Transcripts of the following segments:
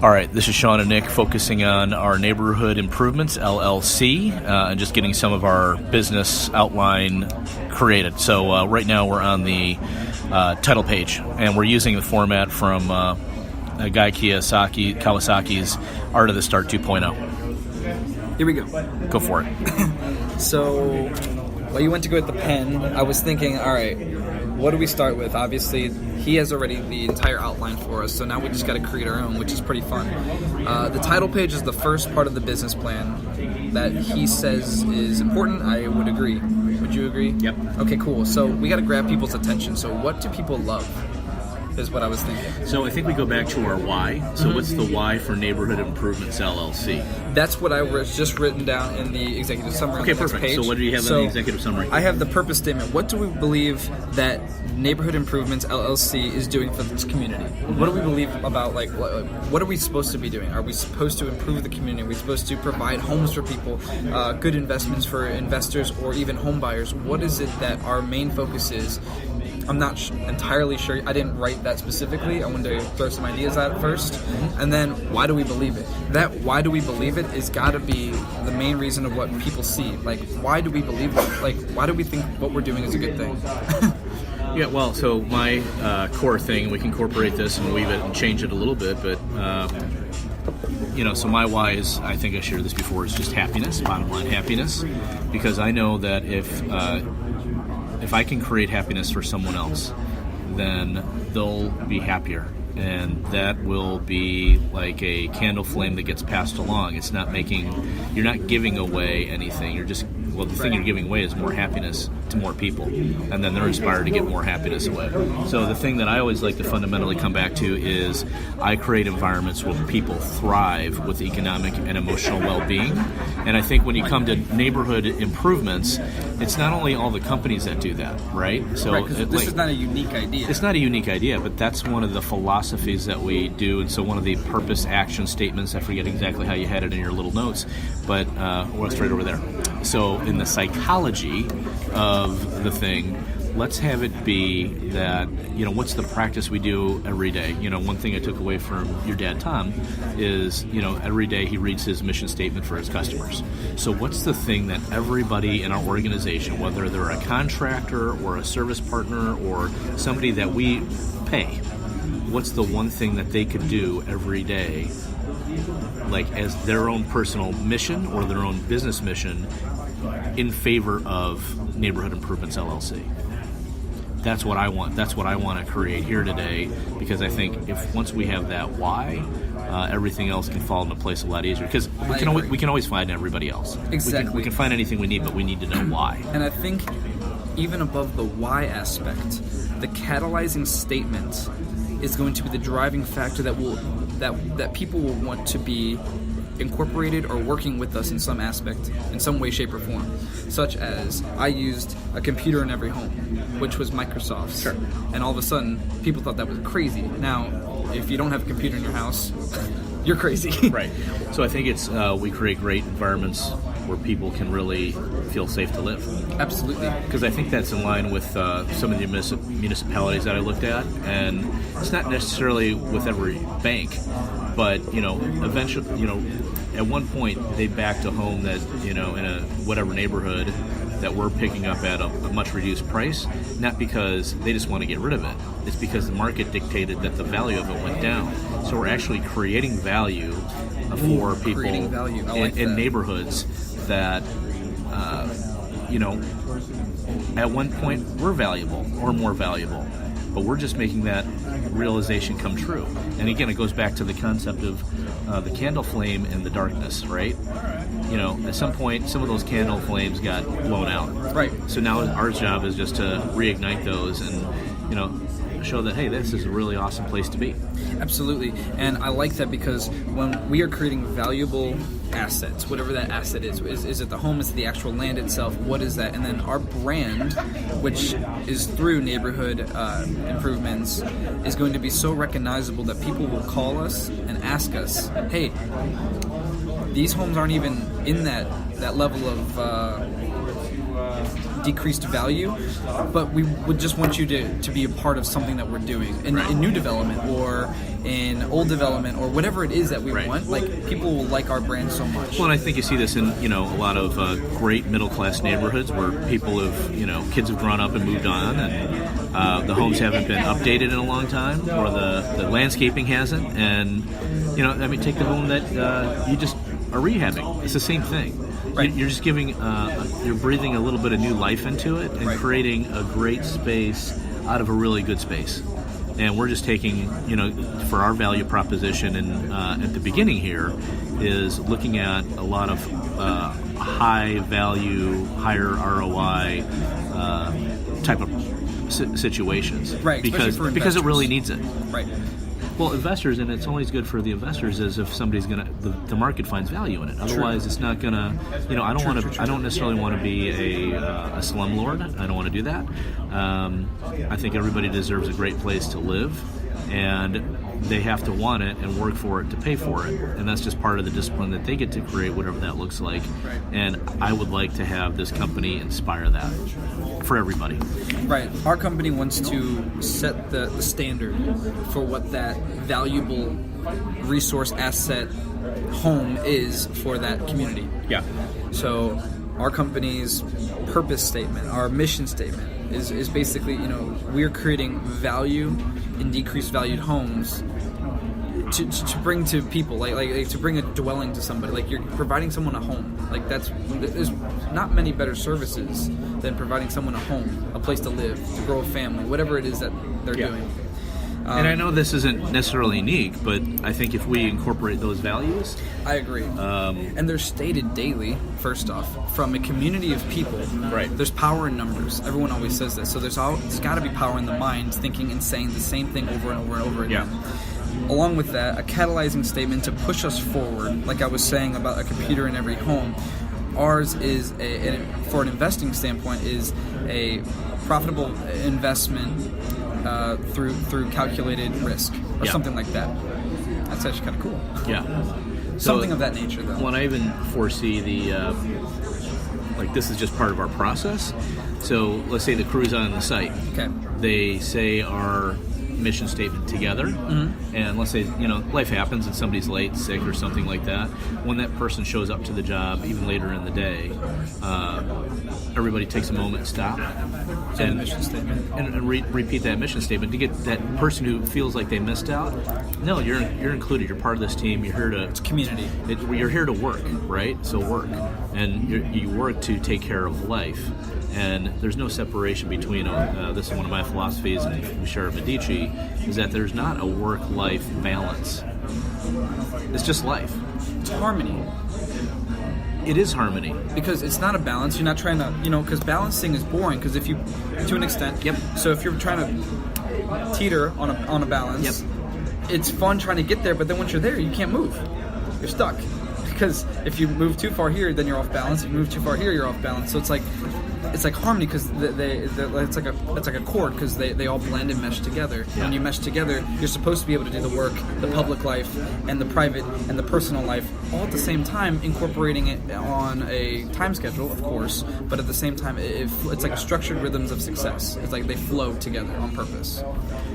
All right, this is Sean and Nick focusing on our Neighborhood Improvements LLC and just getting some of our business outline created. So right now we're on the title page, and we're using the format from Guy Kawasaki's Art of the Start 2.0. Here we go. Go for it. So, while you went to go with the pen, I was thinking, all right, what do we start with? Obviously, he has already the entire outline for us, so now we just got to create our own, which is pretty fun. The title page is the first part of the business plan that he says is important. I would agree. Would you agree? Yep. Okay, cool. So we got to grab people's attention. So what do people love? Is what I was thinking. So I think we go back to our why. So what's the why for Neighborhood Improvements LLC? That's what I was just written down in the executive summary. Okay, on the next perfect. page. So what do you have in the executive summary? I have the purpose statement. What do we believe that Neighborhood Improvements LLC is doing for this community? What do we believe about, what are we supposed to be doing? Are we supposed to improve the community? Are we supposed to provide homes for people, good investments for investors or even home buyers? What is it that our main focus is? I'm not entirely sure. I didn't write that specifically. I wanted to throw some ideas at it first. And then, why do we believe it? That why do we believe it is got to be the main reason of what people see. Like, why do we believe it? Like, why do we think what we're doing is a good thing? Yeah, well, so my core thing, we can incorporate this and weave it and change it a little bit, but, so my why is, I think I shared this before, is just happiness, bottom line happiness, because I know that if I can create happiness for someone else, then they'll be happier. And that will be like a candle flame that gets passed along. It's not you're not giving away anything. The thing you're giving away is more happiness to more people. And then they're inspired to give more happiness away. So the thing that I always like to fundamentally come back to is I create environments where people thrive with economic and emotional well-being. And I think when you come to neighborhood improvements, it's not only all the companies that do that, right? So right, this is not a unique idea. It's not a unique idea, but that's one of the philosophies that we do. And so one of the purpose action statements, I forget exactly how you had it in your little notes, but it's right over there. So in the psychology of the thing, let's have it be that, what's the practice we do every day? One thing I took away from your dad, Tom, is, every day he reads his mission statement for his customers. So what's the thing that everybody in our organization, whether they're a contractor or a service partner or somebody that we pay, what's the one thing that they could do every day, like as their own personal mission or their own business mission in favor of Neighborhood Improvements LLC? That's what I want. That's what I want to create here today, because I think if once we have that why, everything else can fall into place a lot easier. Because we can always find everybody else. Exactly. We can find anything we need, but we need to know why. And I think even above the why aspect, the catalyzing statement is going to be the driving factor that people will want to be incorporated or working with us in some aspect, in some way, shape, or form. Such as, I used a computer in every home, which was Microsoft's. Sure. And all of a sudden, people thought that was crazy. Now, if you don't have a computer in your house, you're crazy. Right. So I think it's we create great environments where people can really feel safe to live. Absolutely. Because I think that's in line with some of the municipalities that I looked at, and it's not necessarily with every bank, but eventually, at one point they backed a home that in a whatever neighborhood that we're picking up at a much reduced price, not because they just want to get rid of it. It's because the market dictated that the value of it went down. So we're actually creating value for people in neighborhoods that, at one point we're valuable or more valuable, but we're just making that realization come true. And again, it goes back to the concept of the candle flame and the darkness, right? At some point, some of those candle flames got blown out. Right. So now our job is just to reignite those and, show that, hey, this is a really awesome place to be. Absolutely. And I like that because when we are creating valuable assets, whatever that asset is it the home, is it the actual land itself, what is that? And then our brand, which is through Neighborhood Improvements, is going to be so recognizable that people will call us and ask us, hey, these homes aren't even in that level of decreased value, but we would just want you to be a part of something that we're doing in new development or in old development or whatever it is that we Right. want, like people will like our brand so much. Well, and I think you see this in a lot of great middle class neighborhoods where people have kids have grown up and moved on, and the homes haven't been updated in a long time, or the landscaping hasn't, and take the home that you just are rehabbing. It's the same thing. Right. You're just giving, you're breathing a little bit of new life into it and Right. creating a great space out of a really good space. And we're just taking, for our value proposition, and at the beginning here is looking at a lot of high value, higher ROI type of situations, Right, especially because for it really investors. needs it. Right. Well, investors, and it's only as good for the investors as if somebody's the market finds value in it. Otherwise, it's not gonna. I don't necessarily want to be a slumlord. I don't want to do that. I think everybody deserves a great place to live, and they have to want it and work for it to pay for it. And that's just part of the discipline that they get to create, whatever that looks like. Right. And I would like to have this company inspire that for everybody. Right. Our company wants to set the standard for what that valuable resource asset home is for that community. Yeah. So our company's purpose statement, our mission statement is basically, we're creating value in decreased valued homes to bring to people, like to bring a dwelling to somebody. Like you're providing someone a home. Like there's not many better services than providing someone a home, a place to live, to grow a family, whatever it is that they're doing. And I know this isn't necessarily unique, but I think if we incorporate those values, I agree. And they're stated daily, first off, from a community of people. Right. There's power in numbers. Everyone always says this. So there's got to be power in the mind, thinking and saying the same thing over and over and over again. Yeah. Along with that, a catalyzing statement to push us forward, like I was saying about a computer in every home. Ours is, for an investing standpoint, is a profitable investment through calculated risk or something like that. That's actually kind of cool. Yeah. Something of that nature, though. When I even foresee this is just part of our process. So let's say the crew's on the site. Okay. They say our mission statement together, and let's say life happens and somebody's late, sick, or something like that. When that person shows up to the job, even later in the day, everybody takes a moment, stop, and mission statement, and repeat that mission statement to get that person who feels like they missed out. No, you're included. You're part of this team. You're here to. It's community. You're here to work, right? So work, and you work to take care of life. And there's no separation between, this is one of my philosophies, and we share at Medici, is that there's not a work-life balance. It's just life. It's harmony. It is harmony. Because it's not a balance. You're not trying to, because balancing is boring. Because if you, to an extent, Yep. So if you're trying to teeter on a balance, Yep. It's fun trying to get there. But then once you're there, you can't move. You're stuck. Because if you move too far here, then you're off balance. If you move too far here, you're off balance. So it's like harmony, because it's like a chord, because they all blend and mesh together. Yeah. When you mesh together, you're supposed to be able to do the work, the public life, and the private and the personal life, all at the same time, incorporating it on a time schedule, of course. But at the same time, it's like structured rhythms of success. It's like they flow together on purpose.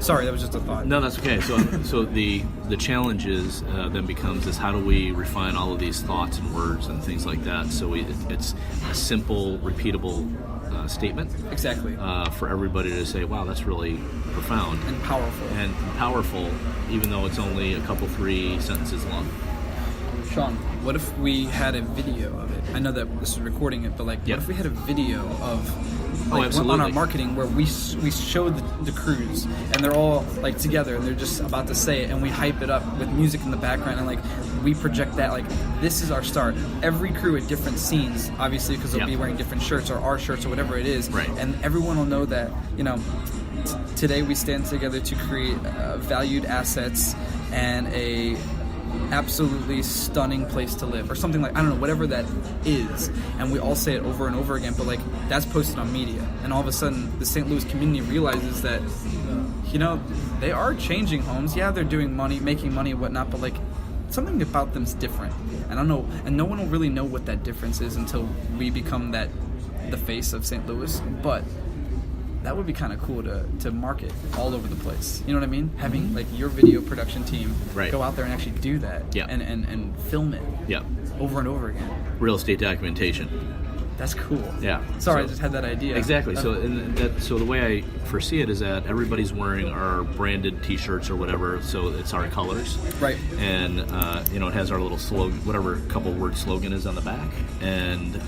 Sorry, that was just a thought. No, that's okay. So the challenge is then becomes how do we refine all of these thoughts and words and things like that, so it's a simple, repeatable statement. Exactly. For everybody to say, wow, that's really profound. And powerful. And powerful, even though it's only a couple, 3 sentences long. Sean, what if we had a video of it? I know that this is recording it, but what if we had a video of on our marketing where we show the crews and they're all together and they're just about to say it, and we hype it up with music in the background, and we project that this is our start. Every crew at different scenes, obviously, because they'll be wearing different shirts or our shirts or whatever it is, right. And everyone will know that today we stand together to create valued assets and a absolutely stunning place to live, or something I don't know, whatever that is, and we all say it over and over again, but that's posted on media, and all of a sudden the St. Louis community realizes that they are changing homes. Yeah, they're doing money, making money and whatnot, but something about them's different, and I don't know, and no one will really know what that difference is until we become the face of St. Louis. But that would be kind of cool to market all over the place. You know what I mean? Having like your video production team go out there and actually do that and film it over and over again. Real estate documentation. That's cool. Yeah. Sorry, I just had that idea. Exactly. So the way I foresee it is that everybody's wearing our branded T-shirts or whatever, so it's our colors. Right. And, it has our little slogan, whatever couple word slogan is on the back. And,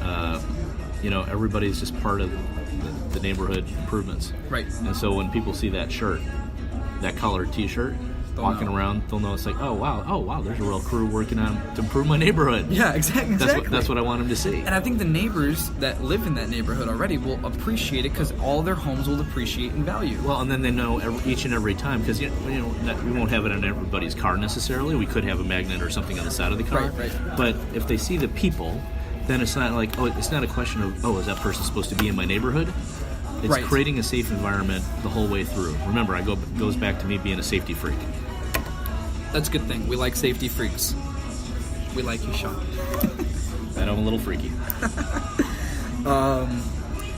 everybody's just part of the neighborhood improvements. Right. And so when people see that shirt, that colored T-shirt, walking around, they'll know it's like, oh wow, there's a real crew working on to improve my neighborhood. Yeah, exactly. That's what I want them to see. And I think the neighbors that live in that neighborhood already will appreciate it because all their homes will appreciate and value. Well, and then they know each and every time, because we won't have it in everybody's car necessarily. We could have a magnet or something on the side of the car. Right. But if they see the people, then it's not like, it's not a question of, is that person supposed to be in my neighborhood? It's creating a safe environment the whole way through. Remember, it goes back to me being a safety freak. That's a good thing. We like safety freaks. We like you, Sean. And I'm a little freaky.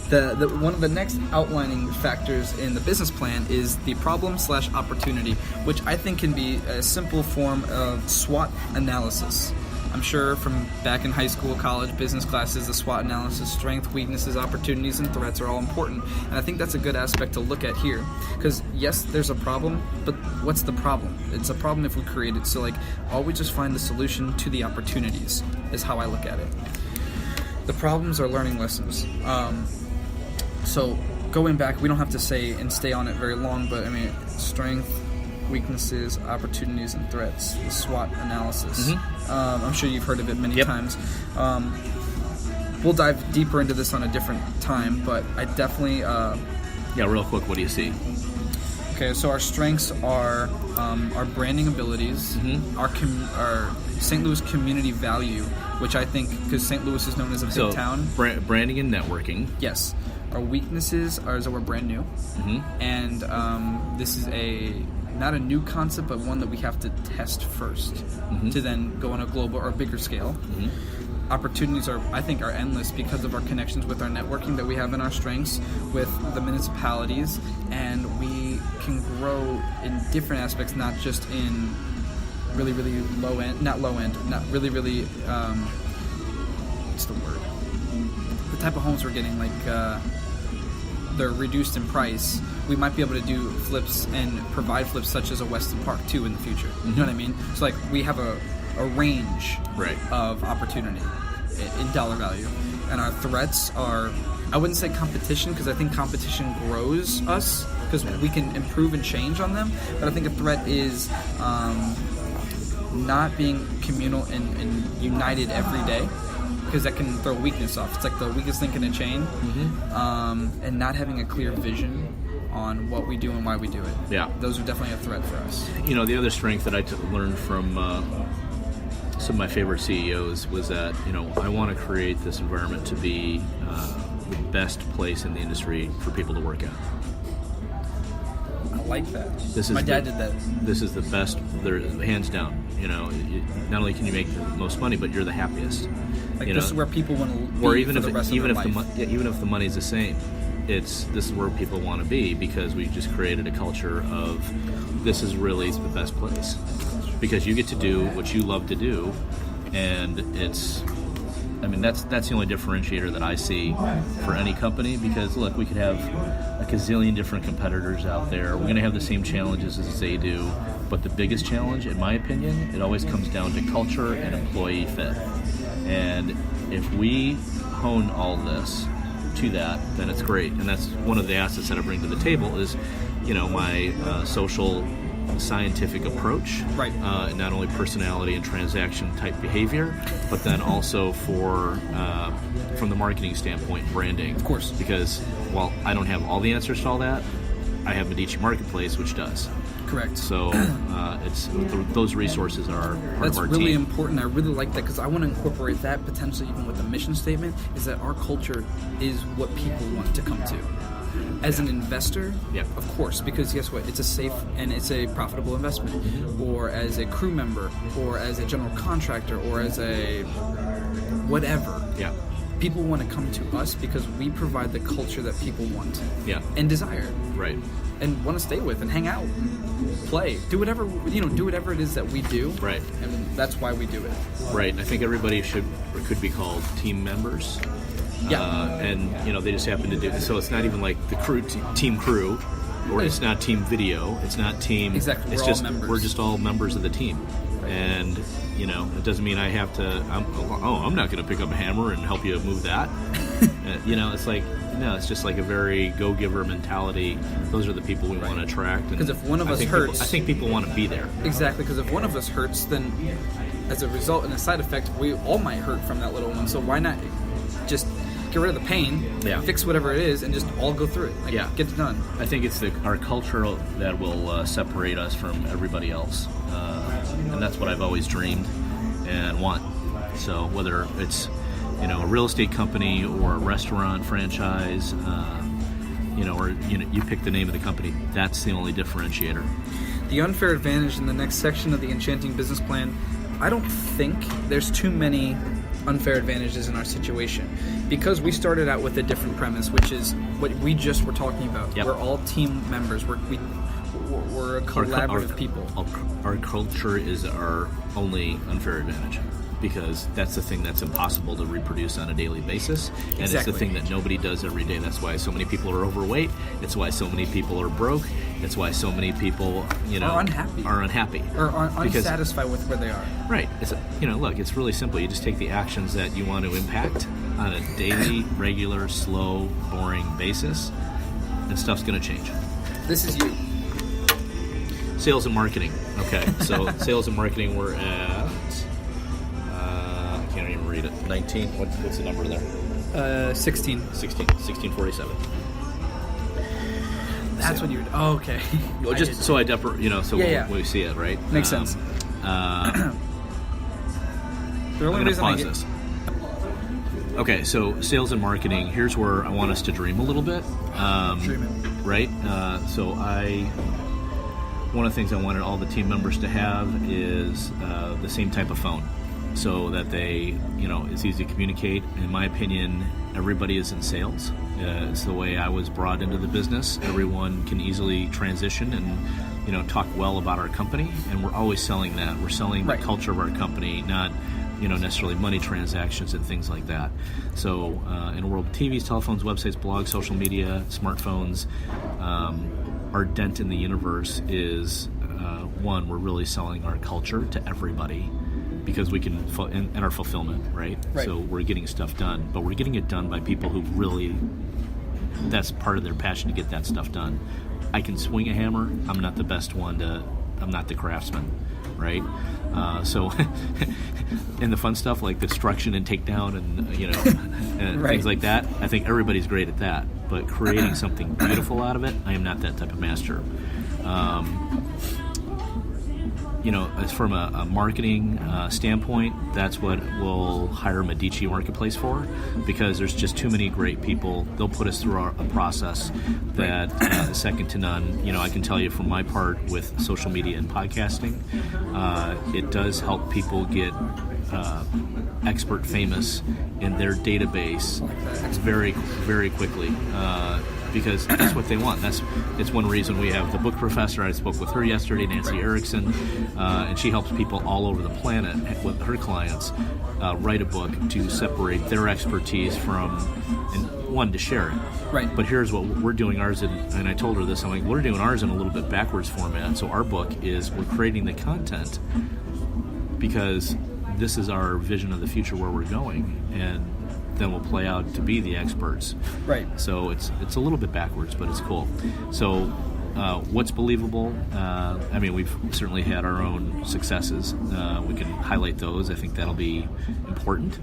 The one of the next outlining factors in the business plan is the problem/opportunity, which I think can be a simple form of SWOT analysis. I'm sure from back in high school, college, business classes, the SWOT analysis, strength, weaknesses, opportunities, and threats are all important. And I think that's a good aspect to look at here. Because yes, there's a problem, but what's the problem? It's a problem if we create it. So always just find the solution to the opportunities is how I look at it. The problems are learning lessons. So going back, we don't have to say and stay on it very long, but strength, weaknesses, opportunities, and threats, the SWOT analysis. I'm sure you've heard of it many times. We'll dive deeper into this on a different time, but I definitely... real quick, what do you see? Okay, so our strengths are our branding abilities, our St. Louis community value, which I think, because St. Louis is known as a big town. Branding and networking. Yes. Our weaknesses are that we're brand new, and this is not a new concept, but one that we have to test first to then go on a global or bigger scale. Opportunities are endless because of our connections with our networking that we have in our strengths with the municipalities, and we can grow in different aspects, not just in really, really low end, not really, really, what's the word? The type of homes we're getting, they're reduced in price. We might be able to do flips and provide flips such as a Weston Park too in the future. You know what I mean? So we have a range of opportunity in dollar value. And our threats are, I wouldn't say competition, because I think competition grows us because we can improve and change on them. But I think a threat is not being communal and united every day, because that can throw weakness off. It's like the weakest link in a chain. And not having a clear vision on what we do and why we do it. Yeah. Those are definitely a threat for us. The other strength that I learned from some of my favorite CEOs was that, I want to create this environment to be the best place in the industry for people to work at. I like that. My dad did that. This is the best, hands down. Not only can you make the most money, but you're the happiest. This is where people want to be for the rest of their life. Even if the money's the same, this is where people want to be, because we just created a culture of this is really the best place. Because you get to do what you love to do, and that's the only differentiator that I see for any company, because look, we could have a gazillion different competitors out there. We're going to have the same challenges as they do, but the biggest challenge, in my opinion, it always comes down to culture and employee fit. And if we hone all this to that, then it's great. And that's one of the assets that I bring to the table is, my social scientific approach, not only personality and transaction type behavior, but then also from the marketing standpoint, branding. Of course. Because while I don't have all the answers to all that, I have Medici Marketplace, which does. Correct. So those resources are part of our team. That's really important. I really like that, because I want to incorporate that potentially even with the mission statement, is that our culture is what people want to come to. As an investor, of course, because guess what? It's a safe and it's a profitable investment. Or as a crew member, or as a general contractor, or as a whatever. people want to come to us because we provide the culture that people want and desire. Right. And want to stay with and hang out, and play, do whatever it is that we do. Right. And that's why we do it. Right. I think everybody should or could be called team members. Yeah. And they just happen to do so. It's not even like the team crew, or it's not team video. It's not team. Exactly. It's we're just all members. we're just all members of the team. Right. And it doesn't mean I have to. I'm not going to pick up a hammer and help you move that. It's like. No, it's just like a very go-giver mentality. Those are the people we want to attract. Because if one of us hurts... I think people want to be there. Exactly, because if one of us hurts, then as a result and a side effect, we all might hurt from that little one. So why not just get rid of the pain, fix whatever it is, and just all go through it? Get it done. I think it's our culture that will separate us from everybody else. And that's what I've always dreamed and want. So whether it's... a real estate company or a restaurant franchise, or you pick the name of the company. That's the only differentiator. The unfair advantage in the next section of the Enchanting Business Plan. I don't think there's too many unfair advantages in our situation because we started out with a different premise, which is what we just were talking about. Yep. We're all team members. We're a collaborative people. Our culture is our only unfair advantage. Because that's the thing that's impossible to reproduce on a daily basis. And It's the thing that nobody does every day. That's why so many people are overweight. It's why so many people are broke. It's why so many people, are unhappy. Or unsatisfied with where they are. Right. It's look, it's really simple. You just take the actions that you want to impact on a daily, regular, slow, boring basis, and stuff's going to change. This is you. Sales and marketing. Okay. So sales and marketing, we're at... I can't even read it. 19. What's the number there? 16. 1647. That's when you. Oh, okay. Well, just so I we see it, right? Makes sense. The only reason pause this. Okay, so sales and marketing. Here's where I want us to dream a little bit. Dreaming. Right. One of the things I wanted all the team members to have is the same type of phone. So that they, it's easy to communicate. In my opinion, everybody is in sales. It's the way I was brought into the business. Everyone can easily transition and, talk well about our company. And we're always selling that. We're selling the culture of our company, not, necessarily money transactions and things like that. So in a world of TVs, telephones, websites, blogs, social media, smartphones, our dent in the universe is, one, we're really selling our culture to everybody. Because we can, and our fulfillment, right? So we're getting stuff done, but we're getting it done by people who really, that's part of their passion to get that stuff done. I can swing a hammer. I'm not the best one I'm not the craftsman, right? And the fun stuff like destruction and takedown and things like that, I think everybody's great at that. But creating something beautiful out of it, I am not that type of master. As from a marketing standpoint, that's what we'll hire Medici Marketplace for, because there's just too many great people. They'll put us through a process that is second to none. I can tell you from my part with social media and podcasting, it does help people get expert famous in their database very, very quickly. Because that's what they want. It's one reason we have the book professor. I spoke with her yesterday, Nancy Erickson, and she helps people all over the planet with her clients write a book to separate their expertise from, and one, to share it. Right. But here's what we're doing ours in, and I told her this, I'm like, we're doing ours in a little bit backwards format. So our book is, we're creating the content because this is our vision of the future where we're going, and then we'll play out to be the experts. Right. So it's a little bit backwards, but it's cool. So what's believable? We've certainly had our own successes. We can highlight those. I think that'll be important.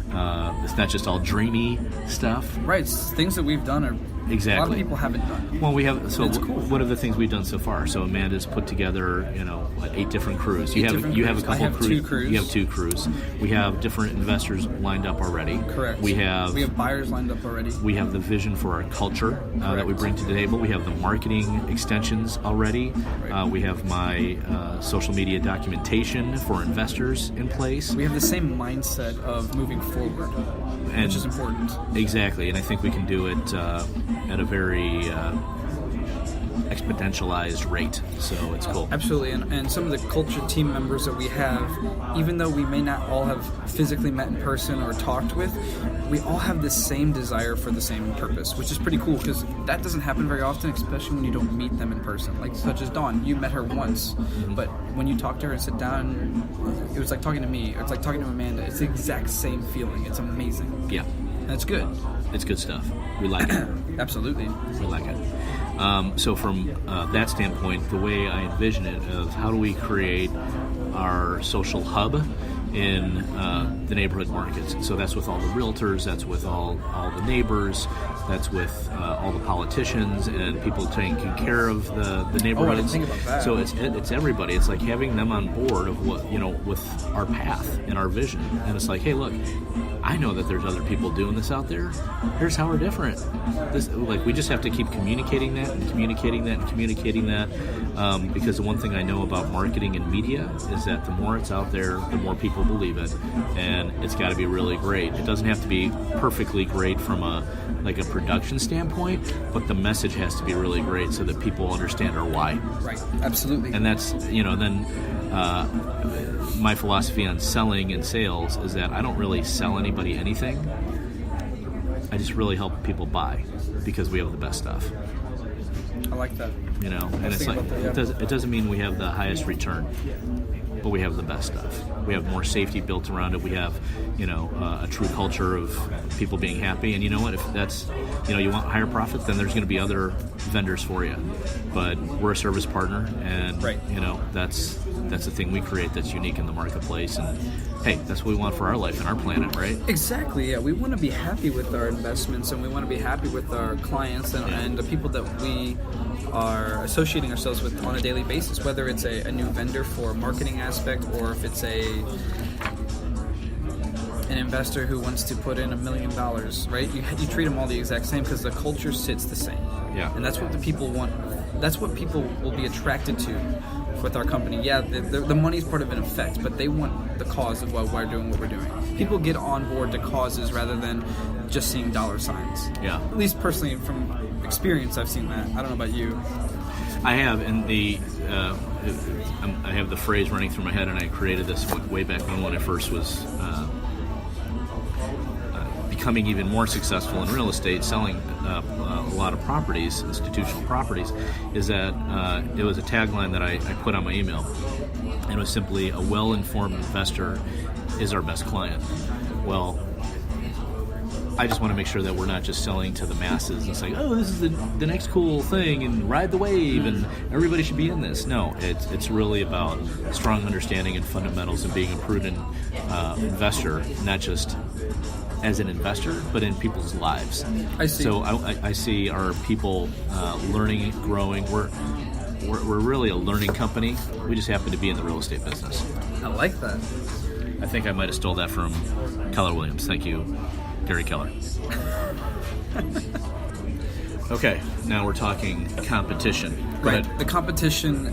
It's not just all dreamy stuff. Right. Things that we've done are Exactly. A lot of people haven't done. Well, we have. So It's cool. what are the things we've done so far? So Amanda's put together, 8 different crews. You have a couple I have crews. 2 crews. You have 2 crews. We have different investors lined up already. Correct. We have buyers lined up already. We have the vision for our culture that we bring to the table. We have the marketing extensions already. Right. We have my social media documentation for investors in place. We have the same mindset of moving forward, which is important. Exactly, and I think we can do it at a very exponentialized rate, so it's cool. Absolutely, and some of the culture team members that we have, even though we may not all have physically met in person or talked with, we all have the same desire for the same purpose, which is pretty cool because that doesn't happen very often, especially when you don't meet them in person. Like such as Dawn, you met her once, but when you talk to her and sit down, it was like talking to me. It's like talking to Amanda. It's the exact same feeling. It's amazing. Yeah, And it's good. it's good stuff. We like it. Absolutely. We like it. So from that standpoint, the way I envision it of how do we create our social hub in the neighborhood markets. So that's with all the realtors, that's with all the neighbors, that's with all the politicians and people taking care of the neighborhoods. Oh, I didn't think about that. So it's everybody. It's like having them on board of what, with our path and our vision. And it's like, hey, look, I know that there's other people doing this out there. Here's how we're different. We just have to keep communicating that and communicating that and communicating that. Because the one thing I know about marketing and media is that the more it's out there, the more people believe it, and it's got to be really great. It doesn't have to be perfectly great from a production standpoint, but the message has to be really great so that people understand our why. Right. Absolutely. And that's then my philosophy on selling and sales is that I don't really sell anybody anything. I just really help people buy because we have the best stuff. I like that. And it's like it doesn't mean we have the highest return, but we have the best stuff. We have more safety built around it. We have, a true culture of people being happy. And you know what? If that's, you want higher profit, then there's going to be other vendors for you. But we're a service partner, and right. That's the thing we create that's unique in the marketplace. And hey, that's what we want for our life and our planet, right? Exactly. Yeah, we want to be happy with our investments, and we want to be happy with our clients and the people that we are associating ourselves with on a daily basis, whether it's a new vendor for a marketing aspect or if it's an investor who wants to put in $1 million, right? You treat them all the exact same because the culture sits the same. Yeah. And that's what the people want. That's what people will be attracted to with our company. Yeah, the money's part of an effect, but they want the cause of why we're doing what we're doing. People get on board to causes rather than just seeing dollar signs. Yeah. At least personally, from experience, I've seen that. I don't know about you. I have, and I have the phrase running through my head, and I created this way back when I first was becoming even more successful in real estate, selling a lot of properties, institutional properties, is that it was a tagline that I put on my email, and it was simply, a well-informed investor is our best client. Well, I just want to make sure that we're not just selling to the masses and saying, oh, this is the next cool thing and ride the wave and everybody should be in this. No, it's really about strong understanding and fundamentals and being a prudent investor, not just as an investor, but in people's lives. I see. So I see our people learning, growing. We're really a learning company. We just happen to be in the real estate business. I like that. I think I might have stole that from Keller Williams. Thank you, Gary Keller. Okay, now we're talking competition. Go Right. ahead. The competition,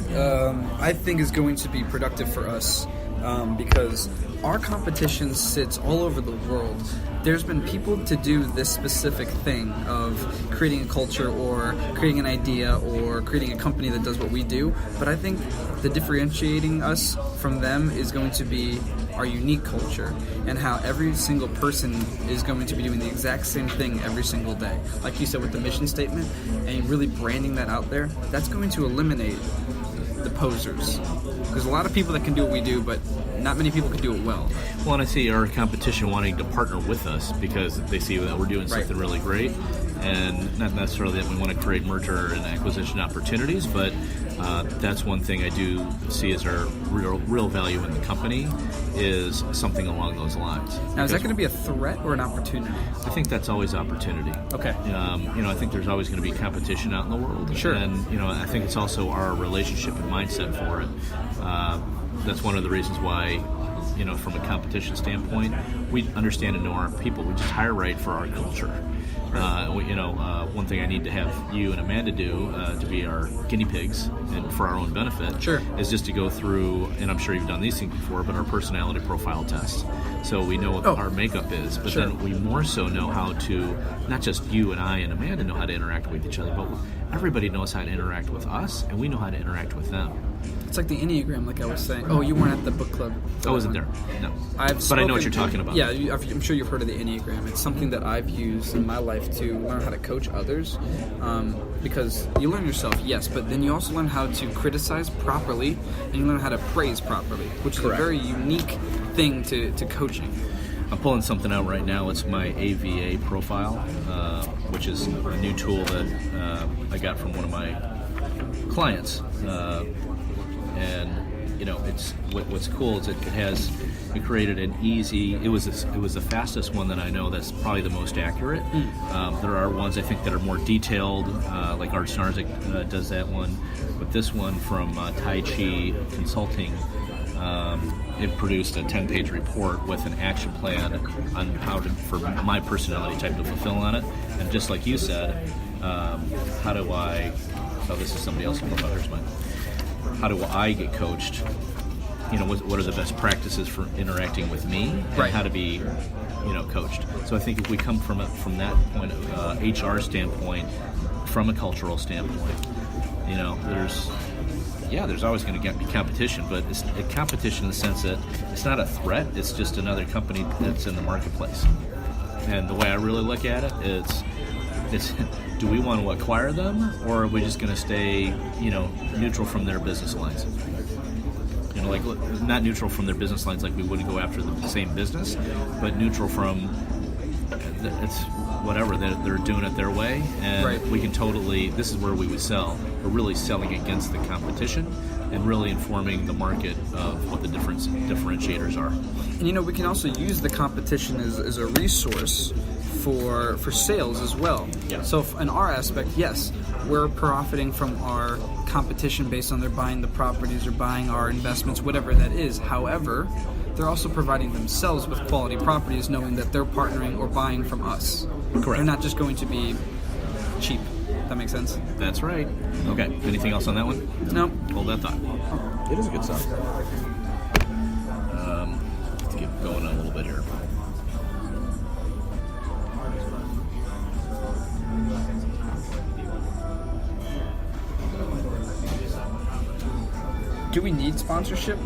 I think, is going to be productive for us because our competition sits all over the world. There's been people to do this specific thing of creating a culture or creating an idea or creating a company that does what we do. But I think the differentiating us from them is going to be our unique culture and how every single person is going to be doing the exact same thing every single day. Like you said with the mission statement and really branding that out there, that's going to eliminate the posers. There's a lot of people that can do what we do, but not many people can do it well. Well, and I see our competition wanting to partner with us because they see that we're doing something really great, and not necessarily that we want to create merger and acquisition opportunities, but That's one thing I do see as our real value in the company is something along those lines. Now, is that going to be a threat or an opportunity? I think that's always opportunity. Okay. I think there's always going to be competition out in the world. Sure. And, I think it's also our relationship and mindset for it. That's one of the reasons why, from a competition standpoint, we understand and know our people. We just hire right for our culture. One thing I need to have you and Amanda do to be our guinea pigs and for our own benefit is just to go through, and I'm sure you've done these things before, but our personality profile test. So we know what our makeup is, but then we more so know how to, not just you and I and Amanda know how to interact with each other, but everybody knows how to interact with us, and we know how to interact with them. It's like the Enneagram, like I was saying. Oh, you weren't at the book club. I wasn't there, no. But I know what you're talking about. Yeah, I'm sure you've heard of the Enneagram. It's something that I've used in my life to learn how to coach others. Because you learn yourself, yes, but then you also learn how to criticize properly, and you learn how to praise properly, which is a very unique thing to coaching. I'm pulling something out right now. It's my AVA profile, which is a new tool that I got from one of my clients. It's what's cool is we created an easy. It was the fastest one that I know. That's probably the most accurate. There are ones I think that are more detailed, like Art Snarzik does that one, but this one from Tai Chi Consulting. It produced a 10-page report with an action plan on how for my personality type to fulfill on it. And just like you said, how do I? Oh, this is somebody else. Here's mine. How do I get coached? What are the best practices for interacting with me, and how to be, coached? So I think if we come from that point of HR standpoint, from a cultural standpoint, there's always going to be competition, but it's a competition in the sense that it's not a threat. It's just another company that's in the marketplace. And the way I really look at it is, it's do we want to acquire them, or are we just going to stay, neutral from their business lines? Like not neutral from their business lines, like we wouldn't go after the same business, but neutral from it's whatever they're doing it their way, and we can totally. This is where we would sell. We're really selling against the competition and really informing the market of what the differentiators are. And we can also use the competition as a resource for sales as well. Yeah. So in our aspect, yes, we're profiting from our competition based on their buying the properties or buying our investments, whatever that is. However, they're also providing themselves with quality properties, knowing that they're partnering or buying from us. Correct. They're not just going to be cheap. That makes sense? That's right. Okay. Anything else on that one? No. Hold that thought. It is a good song. Let's get going a little bit here. Do we need sponsorship?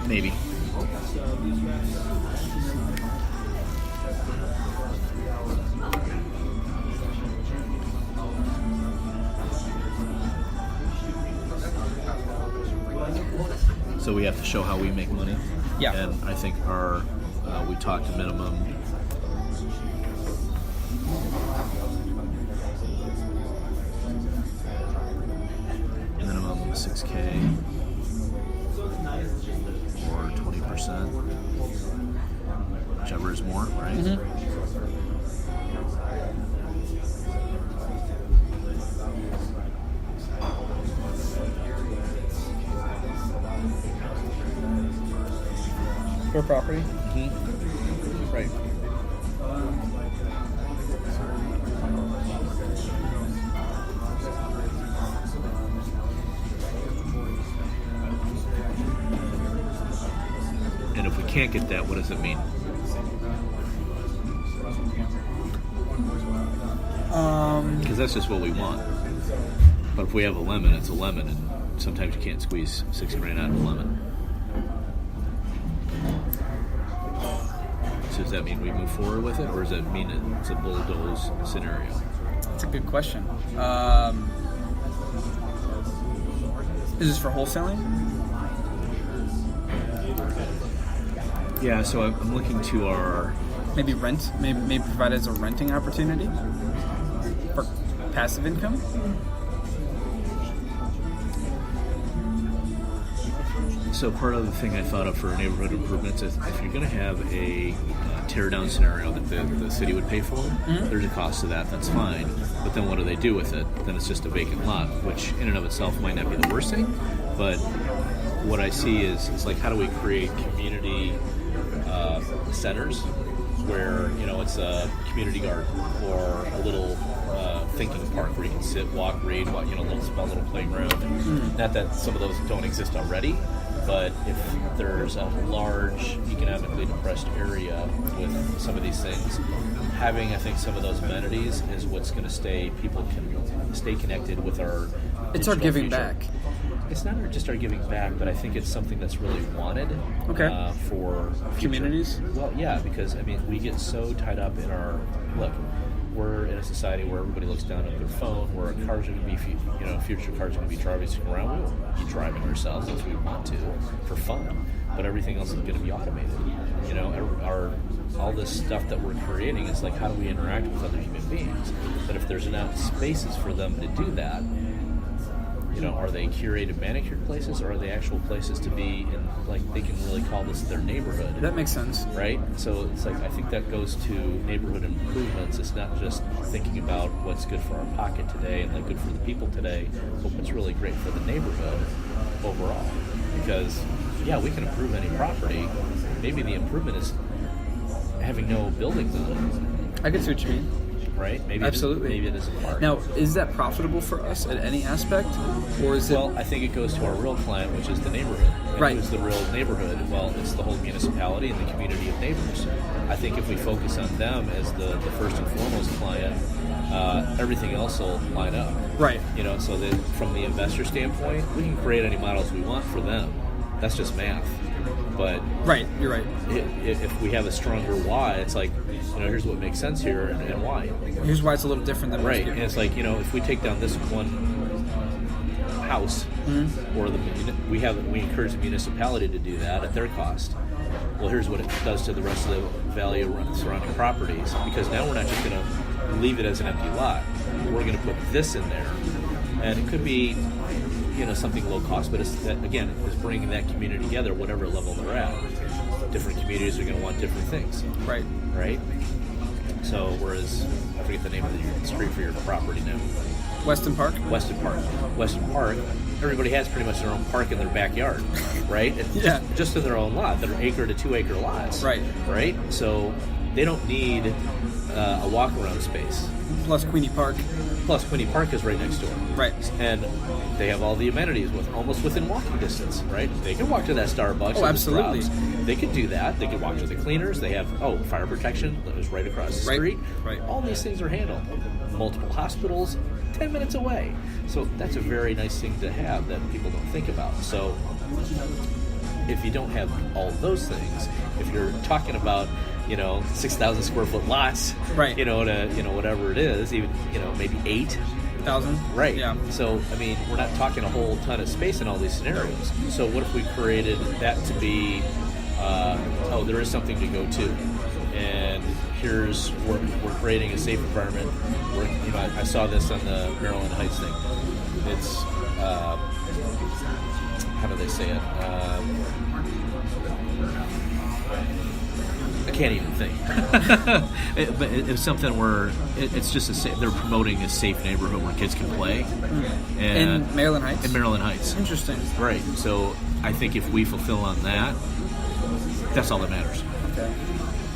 Maybe. So we have to show how we make money. Yeah. And I think we talked a minimum. Minimum $6,000 or 20%, whichever is more, right? Mm-hmm. For property? Mm-hmm. Right. And if we can't get that, what does it mean? Because that's just what we want. But if we have a lemon, it's a lemon, and sometimes you can't squeeze $6,000 out of a lemon. So does that mean we move forward with it, or does that mean it's a bulldoze scenario? That's a good question. Is this for wholesaling? Yeah, so I'm looking to our Maybe rent, maybe provide as a renting opportunity for passive income. So part of the thing I thought of for neighborhood improvements is if you're going to have a tear down scenario that the city would pay for, there's a cost to that, that's fine. But then what do they do with it? Then it's just a vacant lot, which in and of itself might not be the worst thing. But what I see is it's like, how do we create community centers where, it's a community garden or a little thinking park where you can sit, walk, read, small little playground. Not that some of those don't exist already, but if there's a large economically depressed area with some of these things, having, I think, some of those amenities is what's going to people can stay connected with our It's our giving future. back. It's not just our giving back, but I think it's something that's really wanted for future. Communities? Well, yeah, because, we get so tied up in we're in a society where everybody looks down at their phone, where cars are going to be, future cars are going to be driving around. We won't be driving ourselves as we want to for fun, but everything else is going to be automated. All this stuff that we're creating is like, how do we interact with other human beings? But if there's enough spaces for them to do that, are they curated, manicured places, or are they actual places to be in, they can really call this their neighborhood? That makes sense. Right? So it's I think that goes to neighborhood improvements. It's not just thinking about what's good for our pocket today and good for the people today, but what's really great for the neighborhood overall. Because, we can improve any property. Maybe the improvement is having no buildings on it. I can see what you mean. Right? Maybe Absolutely. Maybe it is a park. Now, is that profitable for us at any aspect, or is it? Well, I think it goes to our real client, which is the neighborhood. And right. Who's the real neighborhood? Well, it's the whole municipality and the community of neighbors. I think if we focus on them as the first and foremost client, everything else will line up. Right. So that from the investor standpoint, we can create any models we want for them. That's just math. But right, you're right. If we have a stronger why, it's here's what makes sense here and why. Here's why it's a little different than right. And it's if we take down this one house, or we encourage the municipality to do that at their cost. Well, here's what it does to the rest of the value of surrounding properties, because now we're not just going to leave it as an empty lot. We're going to put this in there, and it could be something low cost, but it's bringing that community together, whatever level they're at. Different communities are going to want different things. Right. So whereas I forget the name of the street for your property now. Weston Park. Weston Park. Everybody has pretty much their own park in their backyard, right? Just in their own lot. That are acre to 2 acre lots. Right. So they don't need a walk around space. Plus Queenie Park is right next door. Right. And they have all the amenities almost within walking distance, right? They can walk to that Starbucks. Oh, absolutely. They could do that. They could walk to the cleaners. They have, fire protection that is right across the street. Right. All these things are handled. Multiple hospitals, 10 minutes away. So that's a very nice thing to have that people don't think about. So if you don't have all those things, if you're talking about 6,000 square foot lots, right? To whatever it is, even maybe 8,000, right? Yeah. So we're not talking a whole ton of space in all these scenarios. So what if we created that to be, there is something to go to, and we're creating a safe environment. I saw this on the Maryland Heights thing. It's how do they say it? I can't even think. But it's something where it's just they're promoting a safe neighborhood where kids can play. And in Maryland Heights? In Maryland Heights. Interesting. Right. So I think if we fulfill on that, that's all that matters. Okay.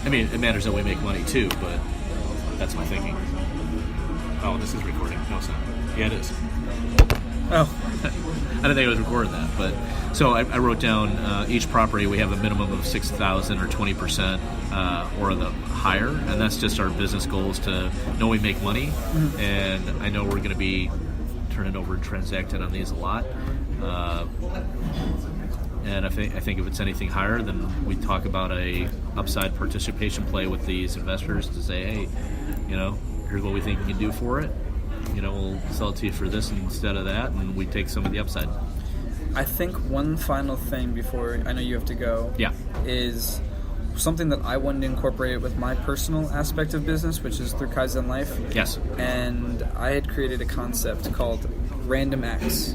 It matters that we make money too, but that's my thinking. Oh, this is recording. No, it's not. Yeah, it is. Oh. I didn't think I was recording that, but so I wrote down each property we have a minimum of 6,000 or 20% or the higher, and that's just our business goals to know we make money, and I know we're going to be turning over and transacting on these a lot, and I think if it's anything higher, then we talk about a upside participation play with these investors to say, hey, here's what we think we can do for it. We'll sell it to you for this instead of that, and we take some of the upside. I think one final thing before I know you have to go. Yeah. Is something that I wanted to incorporate with my personal aspect of business, which is through Kaizen Life. Yes. And I had created a concept called Random Acts.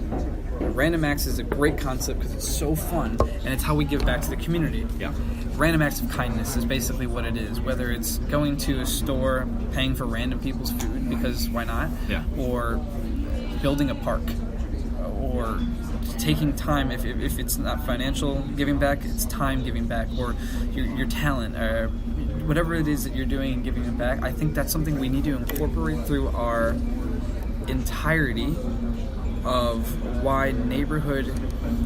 Random Acts is a great concept because it's so fun, and it's how we give back to the community. Yeah. Random acts of kindness is basically what it is, whether it's going to a store, paying for random people's food, because why not? Yeah. Or building a park, or taking time, if it's not financial giving back, it's time giving back, or your talent, or whatever it is that you're doing and giving it back. I think that's something we need to incorporate through our entirety of why neighborhood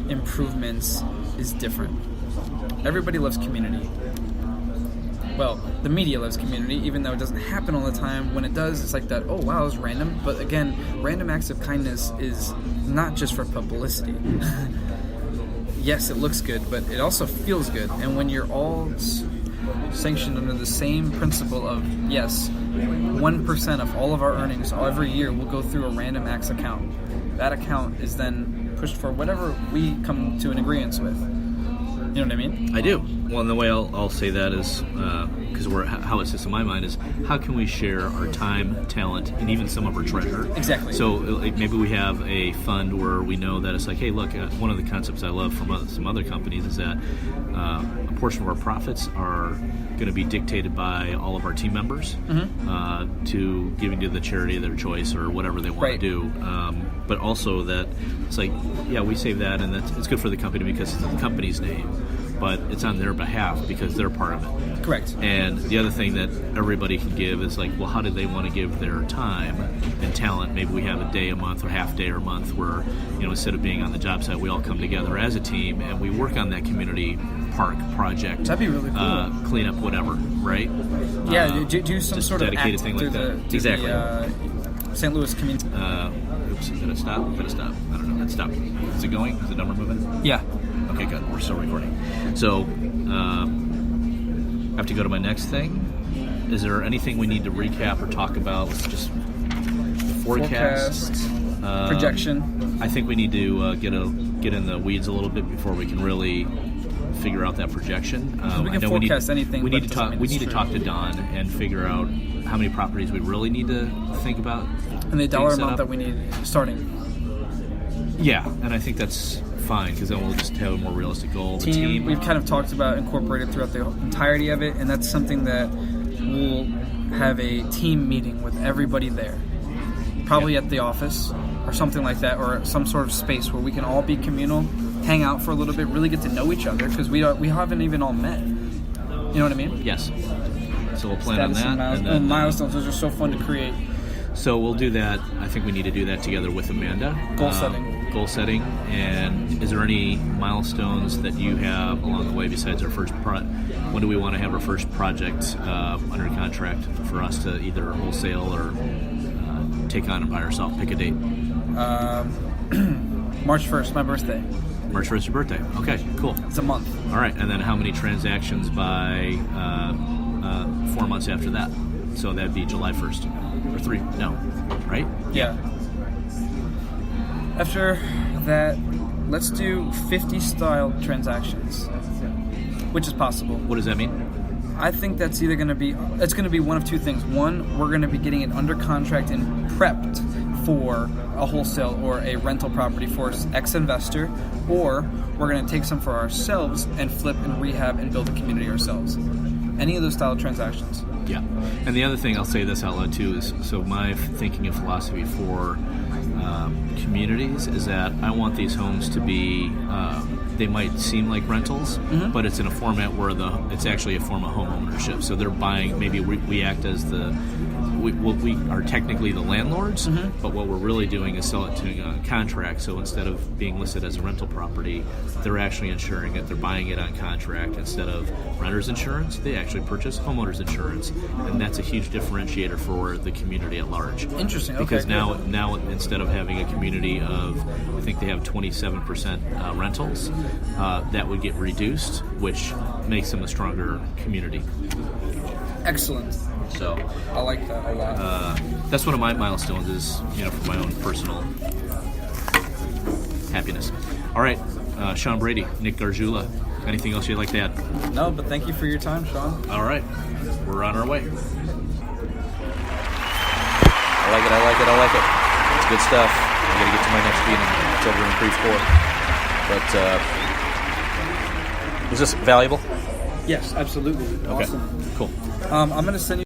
improvements is different. Everybody loves community. Well, the media loves community, even though it doesn't happen all the time. When it does, it's like that, oh wow, it's random. But again, random acts of kindness is not just for publicity. Yes, it looks good, but it also feels good. And when you're all sanctioned under the same principle of, yes, 1% of all of our earnings every year will go through a random acts account. That account is then pushed for whatever we come to an agreement with. You know what I mean? I do. Well, and the way I'll say that is, because how it sits in my mind is, how can we share our time, talent, and even some of our treasure? Exactly. So like, maybe we have a fund where we know that it's like, hey, look, one of the concepts I love from some other companies is that a portion of our profits are going to be dictated by all of our team members to giving to the charity of their choice or whatever they want to do. But also that it's like, yeah, we save that, and it's good for the company because it's in the company's name, but it's on their behalf because they're part of it. Correct. And the other thing that everybody can give is like, well, how do they want to give their time and talent? Maybe we have a day a month or half day or a month where, instead of being on the job site, we all come together as a team and we work on that community park project. That'd be really cool. Clean up whatever, right? Yeah, do some sort of dedicated act thing through like that. the Exactly. St. Louis community. Oops, did it stop? I don't know. It stopped. Is it going? Is the number moving? Yeah. Okay, good. We're still recording. So, I have to go to my next thing. Is there anything we need to recap or talk about? Let's just forecast. Projection. I think we need to get in the weeds a little bit before we can really figure out that projection. We can forecast anything. We need to talk to Don and figure out how many properties we really need to think about. And the dollar amount that we need starting. Yeah, and I think that's fine because then we'll just have a more realistic goal. The team, we've kind of talked about incorporated throughout the entirety of it, and that's something that we'll have a team meeting with everybody there. Probably at the office or something like that, or some sort of space where we can all be communal, hang out for a little bit, really get to know each other because we haven't even all met. You know what I mean? Yes. So we'll plan on that. And then, milestones, those are so fun to create. So we'll do that. I think we need to do that together with Amanda. Goal setting. And is there any milestones that you have along the way besides our first when do we want to have our first project under contract for us to either wholesale or take on and by ourselves? Pick a date. March 1st, my birthday. March 1st, your birthday. Okay, cool. It's a month. All right, and then how many transactions by 4 months after that? So that'd be July 1st. Or 3, no, right? Yeah. After that, let's do 50 style transactions, which is possible. What does that mean? I think that's either going to be, it's going to be one of two things. One, we're going to be getting it under contract and prepped for a wholesale or a rental property for ex-investor, or we're going to take some for ourselves and flip and rehab and build a community ourselves. Any of those style of transactions. Yeah. And the other thing, I'll say this out loud too, is so my thinking and philosophy for communities is that I want these homes to be, they might seem like rentals, but it's in a format where it's actually a form of home ownership. So they're buying, maybe we act as we are technically the landlords, but what we're really doing is sell it to a contract. So instead of being listed as a rental property, they're actually insuring it. They're buying it on contract. Instead of renter's insurance, they actually purchase homeowner's insurance, and that's a huge differentiator for the community at large. Interesting. Because okay, now instead of having a community of, I think they have 27% rentals, that would get reduced, which makes them a stronger community. Excellent. So I like that a lot. That's one of my milestones is, for my own personal happiness. All right, Sean Brady, Nick Gargiula, Anything else you'd like to add? No, but thank you for your time, Sean. All right. We're on our way. I like it. It's good stuff. I got to get to my next meeting. It's over in Creveport. But was this valuable? Yes, absolutely. Okay. Awesome. Cool. I'm going to send you